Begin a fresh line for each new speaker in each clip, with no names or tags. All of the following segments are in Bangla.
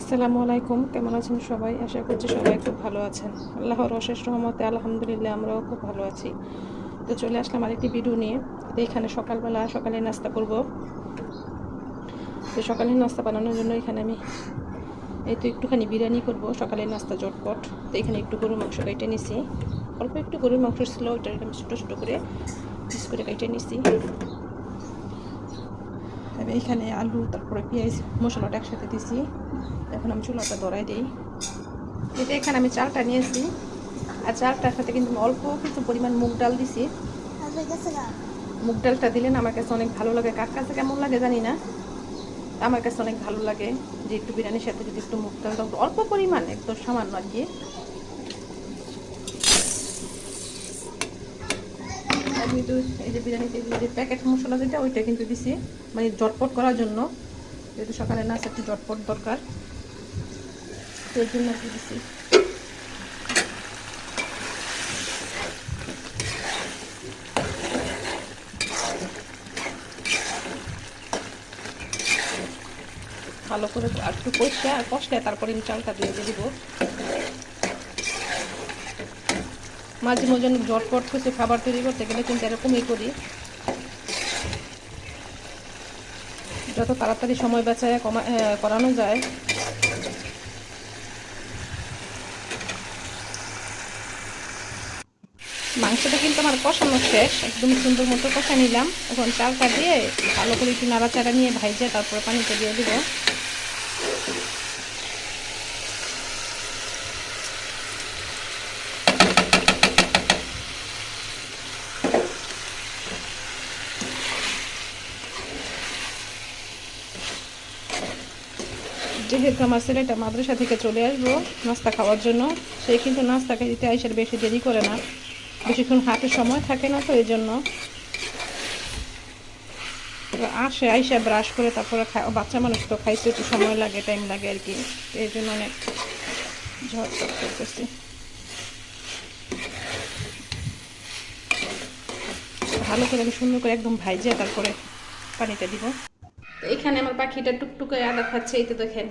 আসসালামু আলাইকুম, কেমন আছেন সবাই? আশা করছি সবাই খুব ভালো আছেন। আল্লাহর অশেষ রহমতে আলহামদুলিল্লাহ আমরাও খুব ভালো আছি। তো চলে আসলাম আরেকটি ভিডিও নিয়ে। তো এখানে সকালে নাস্তা করব। তো সকালে নাস্তা বানানোর জন্য এখানে আমি একটুখানি বিরিয়ানি করব, সকালে নাস্তা জটপট। তো এখানে একটু গরুর মাংস কেটে নিছি, অল্প একটু গরুর মাংস ছিল, ওইটা আমি ছোটো ছোটো করে পিস করে কেটে নিছি। তবে এখানে আলু তারপরে পেঁয়াজ মশলাটা একসাথে দিছি। এখন আমি চুলাটা ধরাই দিই। এটা এখানে আমি চালটা নিয়েছি, আর চালটার সাথে কিন্তু অল্প কিছু পরিমাণ মুগ ডাল দিছি। মুগ ডালটা দিলে না আমার কাছে অনেক ভালো লাগে, কার কাছে কেমন লাগে জানি না, আমার কাছে অনেক ভালো লাগে যে একটু বিরিয়ানির সাথে যদি একটু মুগ ডাল দাও, অল্প পরিমাণ একদম সামান্য আর কি। আমি তো এই যে বিরিয়ানিতে যে প্যাকেট মশলা যেটা ওইটা কিন্তু দিছি, মানে জটপট করার জন্য, যেহেতু সকালে নাস্তা একটু জটপট দরকার, তো এর জন্য একটু দিছি। ভালো করে একটু কষলে তারপরে আমি চালটা দিয়ে দিব। মাঝে মাঝে ঝটপট কিছু খাবার তৈরি করতে গেলে কিন্তু এরকমই করি, যত তাড়াতাড়ি সময় বাঁচায় করানো যায়। মাংসটা কিন্তু আমার কষানো শেষ, একদম সুন্দর মতো কষা নিলাম। এখন চালটা দিয়ে ভালো করে একটু নাড়াচাড়া নিয়ে ভাইজে তারপরে পানিটা দিয়ে দিব। যেহেতু আমার ছেলেটা মাদ্রাসা থেকে চলে আসবো নাস্তা খাওয়ার জন্য, সে কিন্তু নাস্তা খেতে আইসার বেশি দেরি করে না, বেশিক্ষণ হাতে সময় থাকে না, তো এই জন্য আসে আইসা ব্রাশ করে তারপরে বাচ্চা মানুষ তো খাইতে একটু সময় লাগে, টাইম লাগে আর কি, এই জন্য অনেক ঝটপট করতেছি। ভালো করে আমি সুন্দর করে একদম ভাইজে তারপরে পানিটা দিব। তো এখানে আমার পাখিটা টুকটুকে আদা খাচ্ছে, এই তো দেখেন।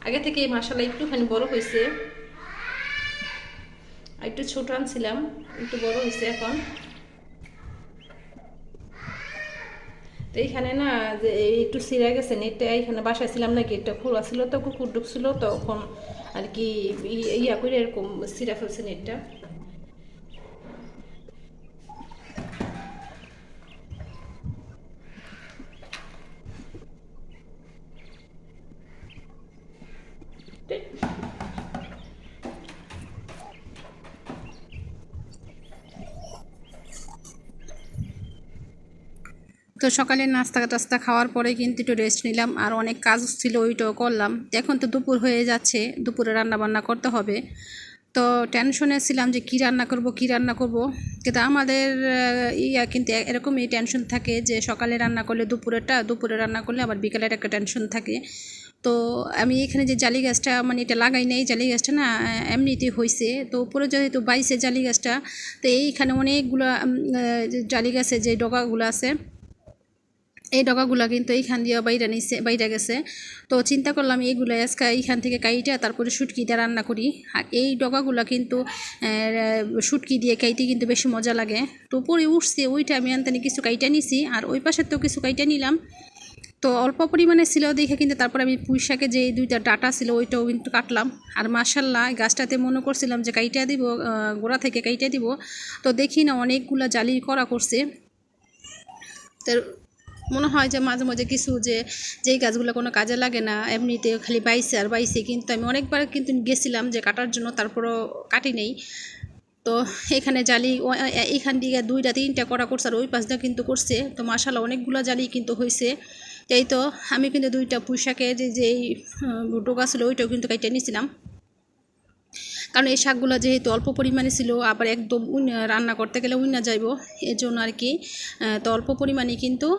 আগে থেকে এই মাশাআল্লাহ একটুখানি বড় হয়েছে, একটু ছোট আনছিলাম, একটু বড় হয়েছে এখন। তো এইখানে না যে একটু ছিঁড়ে গেছে নেটটা, এইখানে বাসায় ছিলাম না, গেটটা খোলা ছিল, তো কুকুর ঢুকছিল তখন আর কি ইয়া করে এরকম ছিঁড়া ফেলছে নেটটা। তো সকালে নাস্তা টাস্তা খাওয়ার পরে কিন্তু একটু রেস্ট নিলাম, আর অনেক কাজ ছিল ওইটাও করলাম। এখন তো দুপুর হয়ে যাচ্ছে, দুপুরে রান্না বান্না করতে হবে। তো টেনশনে ছিলাম যে কী রান্না করব। কিন্তু আমাদের কিন্তু এরকমই টেনশন থাকে যে সকালে রান্না করলে দুপুরে রান্না করলে আবার বিকালের একটা টেনশন থাকে। তো আমি এখানে যে জালি গাছটা মানে এটা লাগাই নাই, জালি গাছটা না এমনিতেই হয়েছে। তো উপরে যেহেতু বাইছে জালি গাছটা, তো এইখানে অনেকগুলো জালি গাছের যে ডগাগুলো আছে, এই ডগাগুলো কিন্তু এইখান দিয়ে বাইরে গেছে। তো চিন্তা করলাম এইগুলো আজকে এইখান থেকে কাইটা তারপরে শুটকি দিয়ে রান্না করি। আর এই ডগাগুলো কিন্তু শুটকি দিয়ে কাইতে কিন্তু বেশি মজা লাগে। তো পরে উঠছে ওইটা আমি আনতানি কিছু কাইটা নিছি, আর ওই পাশের তো কিছু কাইটা নিলাম। তো অল্প পরিমাণে ছিল দেখে কিন্তু তারপরে আমি পুঁই শাকে যে দুইটা ডাটা ছিল ওইটাও কিন্তু কাটলাম। আর মাশাল্লাহ গাছটাতে মনে করছিলাম যে কাইটা দিব, গোড়া থেকে কাইটা দিব, তো দেখি না অনেকগুলা জালি করা করছে। তো মনে হয় যে মাঝে মাঝে কিছু যেই গাছগুলো কোনো কাজে লাগে না, এমনিতে খালি বাইছে, কিন্তু আমি অনেকবার কিন্তু গেছিলাম যে কাটার জন্য, তারপরও কাটি নেই। তো এখানে জালি এখান দিকে 2-3টা করা করছে, আর ওই পাশটা কিন্তু করছে। তো মাশাআল্লাহ অনেকগুলো জালি কিন্তু হয়েছে। এই তো আমি কিন্তু 2টা পুঁই শাকের যেই ডোকা ছিল ওইটাও কিন্তু কাইটে নিয়েছিলাম, কারণ এই শাকগুলো যেহেতু অল্প পরিমাণে ছিল, আবার একদম রান্না করতে গেলে উইনা যাইব, এর জন্য আর কি। তো অল্প পরিমাণে কিন্তু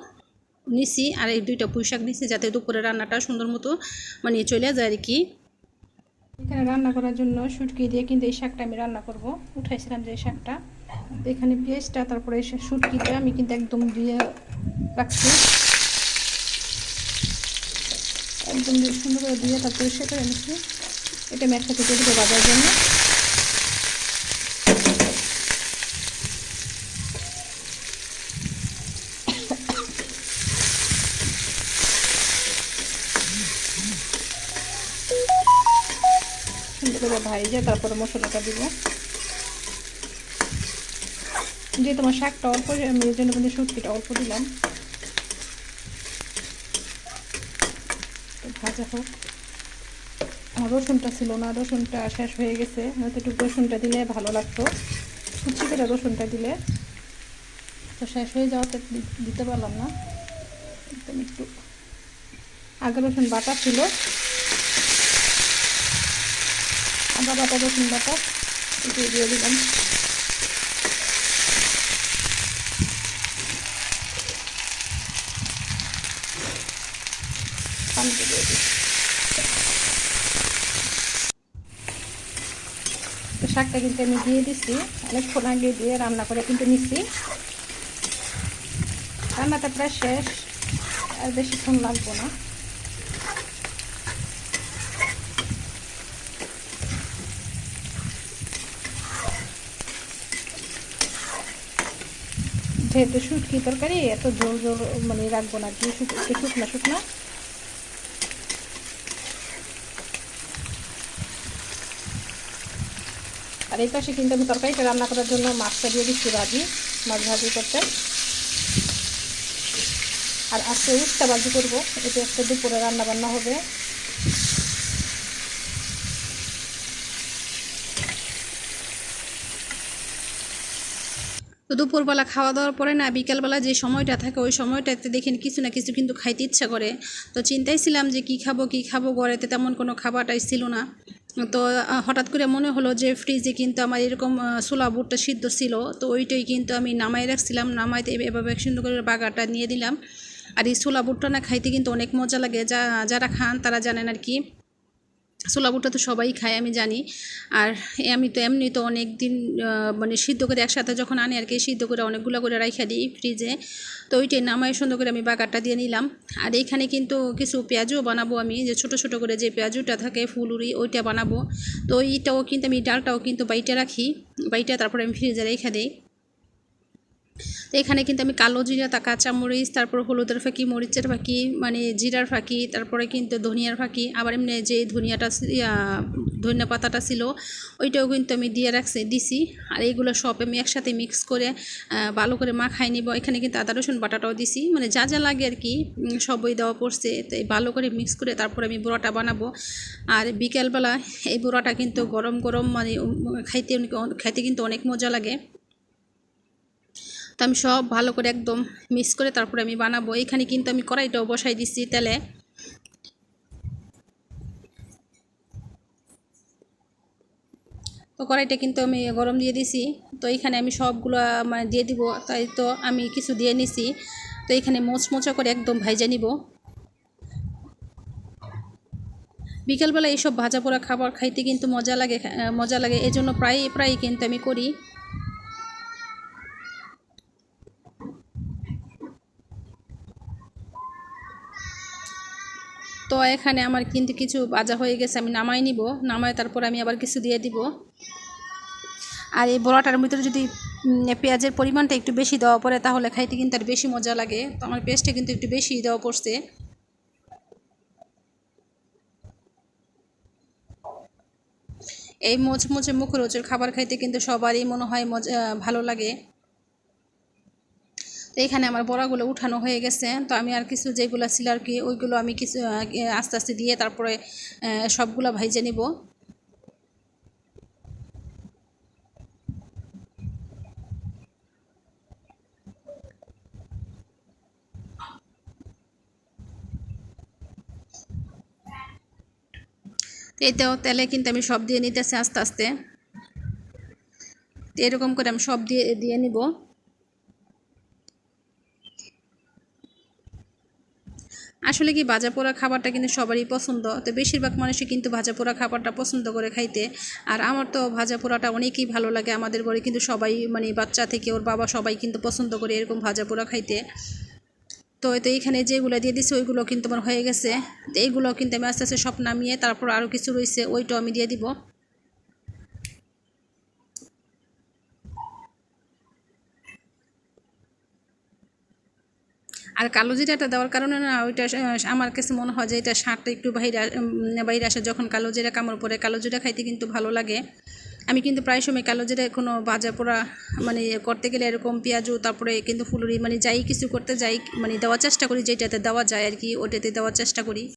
নিছি, আর এই 2টা পুঁই শাক নিছি যাতে দুপুরে রান্নাটা সুন্দর মতো মানে চলে যায় আর কি। এখানে রান্না করার জন্য শুটকি দিয়ে কিন্তু এই শাকটা আমি রান্না করব, উঠাইছিলাম যে এই শাকটা। তো এখানে পেঁয়াজটা তারপরে শুটকিটা আমি কিন্তু একদম দিয়ে রাখছি। একদম সুন্দর করে দিয়ে তারপরে সে করে নিচ্ছি। এটা আমি একসাথে দিয়ে দেবো ভাজার জন্য। সুন্দর করে ভাজে তারপরে মশলাটা দিব। যে তোমার শাকটা অল্প, আমি এর জন্য কিন্তু শুটকিটা অল্প দিলাম। ভাজা হোক। রসুনটা ছিল না, রসুনটা শেষ হয়ে গেছে, হয়তো একটু রসুনটা দিলে ভালো লাগতো, কুচি করে রসুনটা দিলে। তো শেষ হয়ে যাওয়াতে দিতে পারলাম না। একদম একটু আগে রসুন বাটা ছিল, আদা বাটা রসুন বাটা একটু দিয়ে দিলাম। পানিতে দিয়ে দিই। তো শাকটা কিন্তু আমি দিয়ে দিচ্ছি, অনেকক্ষণ আগে দিয়ে রান্না করে কিন্তু নিচ্ছি। রান্নাটা প্রায় শেষ, আর বেশিক্ষণ লাগবো না। যেহেতু শুটকি তরকারি এত ঝোল ঝোল মানে রাখবো না, কি একটু শুকনা শুকনা। আর এই পাশে কিন্তু আমি তরকারিটা রান্না করার জন্য মাছটা দিয়ে দিচ্ছি ভাজি, মাছ ভাজি করতে। আর আজকে উস্তা ভাজি করবো, এটা একটা দুপুরে রান্না বান্না হবে। তো দুপুরবেলা খাওয়া দাওয়ার পরে না বিকালবেলা যে সময়টা থাকে ওই সময়টাতে দেখেন কিছু না কিছু কিন্তু খাইতে ইচ্ছা করে। তো চিন্তাই ছিলাম যে কী খাবো, ঘরেতে তেমন কোনো খাবারটাই ছিল না। তো হঠাৎ করে মনে হলো যে ফ্রিজে কিন্তু আমার এরকম ছোলা বুটটা সিদ্ধ ছিল, তো ওইটাই কিন্তু আমি নামাই রাখছিলাম। নামাইতে এভাবে সুন্দর করে বাগারটা নিয়ে দিলাম। আর এই ছোলা বুটটা না খাইতে কিন্তু অনেক মজা লাগে, যারা খান তারা জানেন আর কি। ছোলা বুটটা তো সবাই খায় আমি জানি। আর আমি তো এমনি তো অনেক দিন মানে সিদ্ধ করে একসাথে যখন আনি আর কি, সিদ্ধ করে অনেকগুলো করে রাইখা দিই ফ্রিজে। তো ওইটাই নামায় সুন্দর করে আমি বাগারটা দিয়ে নিলাম। আর এইখানে কিন্তু কিছু পেঁয়াজও বানাবো আমি, যে ছোটো ছোটো করে যে পেঁয়াজুটা থাকে ফুলুরি ওইটা বানাবো। তো ওইটাও কিন্তু আমি ডালটাও কিন্তু বাইটে রাখি, বাইটে তারপরে আমি ফ্রিজে রেখে দিই। তো এখানে কিন্তু আমি কালো জিরা, কাঁচামরিচ, তারপর হলুদের ফাঁকি, মরিচের ফাঁকি, মানে জিরার ফাঁকি, তারপরে কিন্তু ধনিয়ার ফাঁকি, আবার এমনি যে ধনিয়া পাতাটা ছিল ওইটাও কিন্তু আমি দিয়ে দিছি। আর এইগুলো সব আমি একসাথে মিক্স করে ভালো করে মাখাই নিব। এখানে কিন্তু আদা রসুন বাটাটাও দিছি, মানে যা যা লাগে আর কি সবই দেওয়া পড়ছে। তো ভালো করে মিক্স করে তারপরে আমি বড়াটা বানাবো। আর বিকেলবেলা এই বড়াটা কিন্তু গরম গরম মানে খাইতে কিন্তু অনেক মজা লাগে। তো আমি সব ভালো করে একদম মিক্স করে তারপরে আমি বানাবো। এখানে কিন্তু আমি কড়াইটাও বসাই দিচ্ছি তেলে। তো কড়াইটা কিন্তু আমি গরম দিয়ে দিছি। তো এখানে আমি সবগুলো মানে দিয়ে দিব, তাই তো আমি কিছু দিয়ে নিছি। তো এখানে মোচমোচা করে একদম ভাইজা নিব। বিকেলবেলা এইসব ভাজা পোড়া খাবার খাইতে কিন্তু মজা লাগে, এই জন্য প্রায় কিন্তু আমি করি। তো এখানে আমার কিন্তু কিছু ভাজা হয়ে গেছে, আমি নামাই নিব। নামায় তারপর আমি আবার কিছু দিয়ে দিব। আর এই বড়াটার ভিতরে যদি পেঁয়াজের পরিমাণটা একটু বেশি দেওয়া পড়ে তাহলে খাইতে কিন্তু আর বেশি মজা লাগে। তো আমার পেঁয়াজটা কিন্তু একটু বেশি দেওয়া পড়ছে। এই মোচমোচে মুখরোচের খাবার খাইতে কিন্তু সবারই মনে হয় ভালো লাগে। তো এখানে আমার বড়াগুলো উঠানো হয়ে গেছে। তো আমি আর কিছু যেগুলো ছিল আর কি ওইগুলো আমি কিছু আস্তে আস্তে দিয়ে তারপরে সবগুলো ভাইজে নিব। এতেও তেলে কিন্তু আমি সব দিয়ে নিতেছি আস্তে আস্তে। তো এরকম করে আমি সব দিয়ে নিব। আসলে কি ভাজা পোড়া খাবারটা কিন্তু সবারই পছন্দ, তো বেশিরভাগ মানুষই কিন্তু ভাজা পোড়া খাবারটা পছন্দ করে খাইতে। আর আমার তো ভাজা পোড়াটা অনেকই ভালো লাগে। আমাদের ঘরে কিন্তু সবাই মানে বাচ্চা থেকে ওর বাবা সবাই কিন্তু পছন্দ করে এরকম ভাজা পোড়া খাইতে। তো এইখানে যেগুলো দিয়ে দিছি ওইগুলো কিন্তু আমার হয়ে গেছে। তো এইগুলো কিন্তু আমি আস্তে আস্তে সব নামিয়ে তারপর আরও কিছু রয়েছে ওইটাও আমি দিয়ে দিব। আর কালো জিরাটা দেওয়ার কারণে না ওইটা আমার কাছে মনে হয় যে এটা স্বাদটা একটু বাইরে আসে। যখন কালো জিরা কামড় পড়ে কালো জিরা খাইতে কিন্তু ভালো লাগে। আমি কিন্তু প্রায় সময় কালো জিরা কোনো ভাজা পোড়া মানে করতে গেলে এরকম পেঁয়াজু তারপরে কিন্তু ফুলুরি মানে যাই কিছু করতে যাই মানে দেওয়ার চেষ্টা করি, যেটাতে দেওয়া যায় আর কি ওটাতে দেওয়ার চেষ্টা করি।